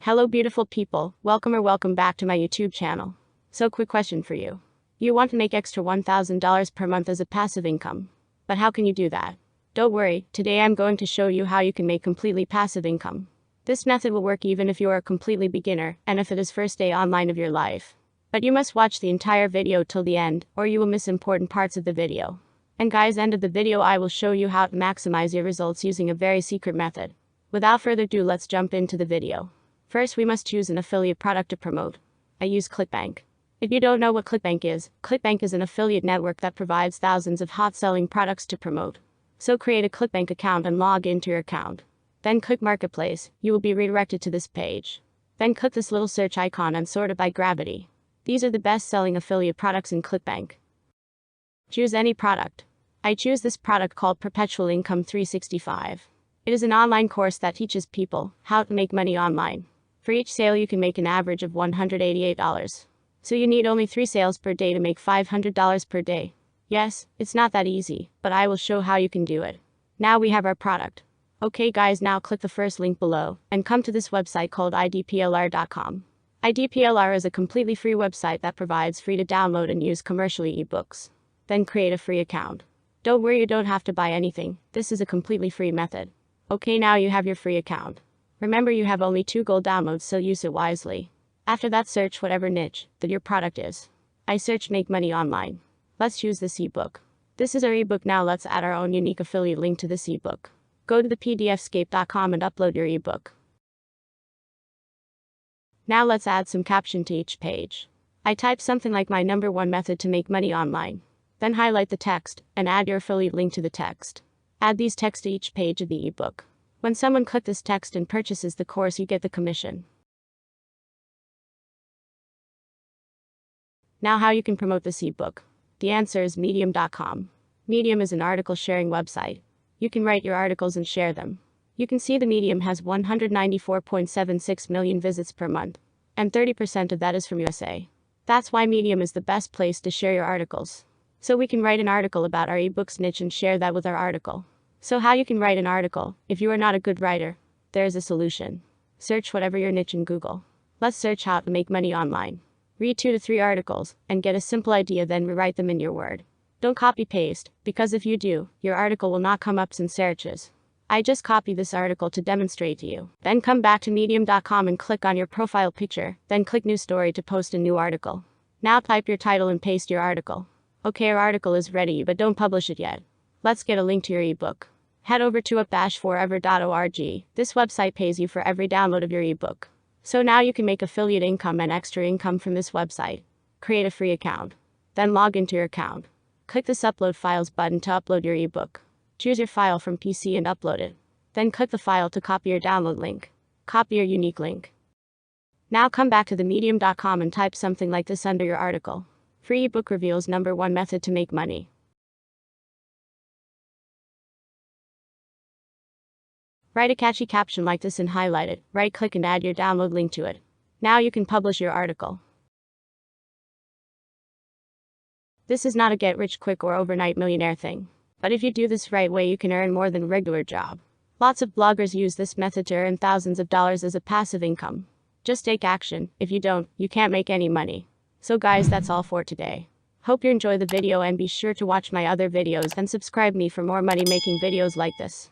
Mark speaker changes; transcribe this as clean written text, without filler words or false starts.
Speaker 1: Hello beautiful people, welcome back to my YouTube channel. So quick question for you. You want to make extra $1,000 per month as a passive income. But how can you do that? Don't worry, today I'm going to show you how you can make completely passive income. This method will work even if you are a completely beginner and if it is first day online of your life. But you must watch the entire video till the end or you will miss important parts of the video. And guys, end of the video I will show you how to maximize your results using a very secret method. Without further ado, let's jump into the video. First, we must choose an affiliate product to promote. I use Clickbank. If you don't know what Clickbank is an affiliate network that provides thousands of hot-selling products to promote. So create a Clickbank account and log into your account. Then click Marketplace, you will be redirected to this page. Then click this little search icon and sort it by gravity. These are the best-selling affiliate products in Clickbank. Choose any product. I choose this product called Perpetual Income 365. It is an online course that teaches people how to make money online. For each sale you can make an average of $188. So you need only 3 sales per day to make $500 per day. Yes, it's not that easy, but I will show how you can do it. Now we have our product. Okay guys, now click the first link below and come to this website called idplr.com. idplr is a completely free website that provides free to download and use commercially ebooks. Then create a free account. Don't worry, you don't have to buy anything. This is a completely free method. Okay, now you have your free account. Remember, you have only 2 gold downloads, so use it wisely. After that, search whatever niche that your product is. I searched make money online. Let's choose this ebook. This is our ebook. Now let's add our own unique affiliate link to this ebook. Go to the pdfscape.com and upload your ebook. Now let's add some caption to each page. I type something like my #1 method to make money online. Then highlight the text and add your affiliate link to the text. Add these texts to each page of the ebook. When someone clicks this text and purchases the course, you get the commission. Now how you can promote this ebook? The answer is medium.com. Medium is an article sharing website. You can write your articles and share them. You can see the Medium has 194.76 million visits per month. And 30% of that is from USA. That's why Medium is the best place to share your articles. So we can write an article about our ebook's niche and share that with our article. So how you can write an article if you are not a good writer? There's a solution. Search whatever your niche in Google. Let's search how to make money online. Read 2 to 3 articles and get a simple idea, then rewrite them in your Word. Don't copy paste, because if you do, your article will not come up in searches. I just copied this article to demonstrate to you. Then come back to medium.com and click on your profile picture, then click new story to post a new article. Now type your title and paste your article. Okay, our article is ready, but don't publish it yet. Let's get a link to your ebook. Head over to up-forever.org. This website pays you for every download of your ebook. So now you can make affiliate income and extra income from this website. Create a free account. Then log into your account. Click this upload files button to upload your ebook. Choose your file from PC and upload it. Then click the file to copy your download link. Copy your unique link. Now come back to the medium.com and type something like this under your article. Free ebook reveals #1 method to make money. Write a catchy caption like this and highlight it. Right-click and add your download link to it. Now you can publish your article. This is not a get-rich-quick or overnight millionaire thing. But if you do this right way, you can earn more than a regular job. Lots of bloggers use this method to earn thousands of dollars as a passive income. Just take action. If you don't, you can't make any money. So guys, that's all for today. Hope you enjoy the video and be sure to watch my other videos and subscribe me for more money-making videos like this.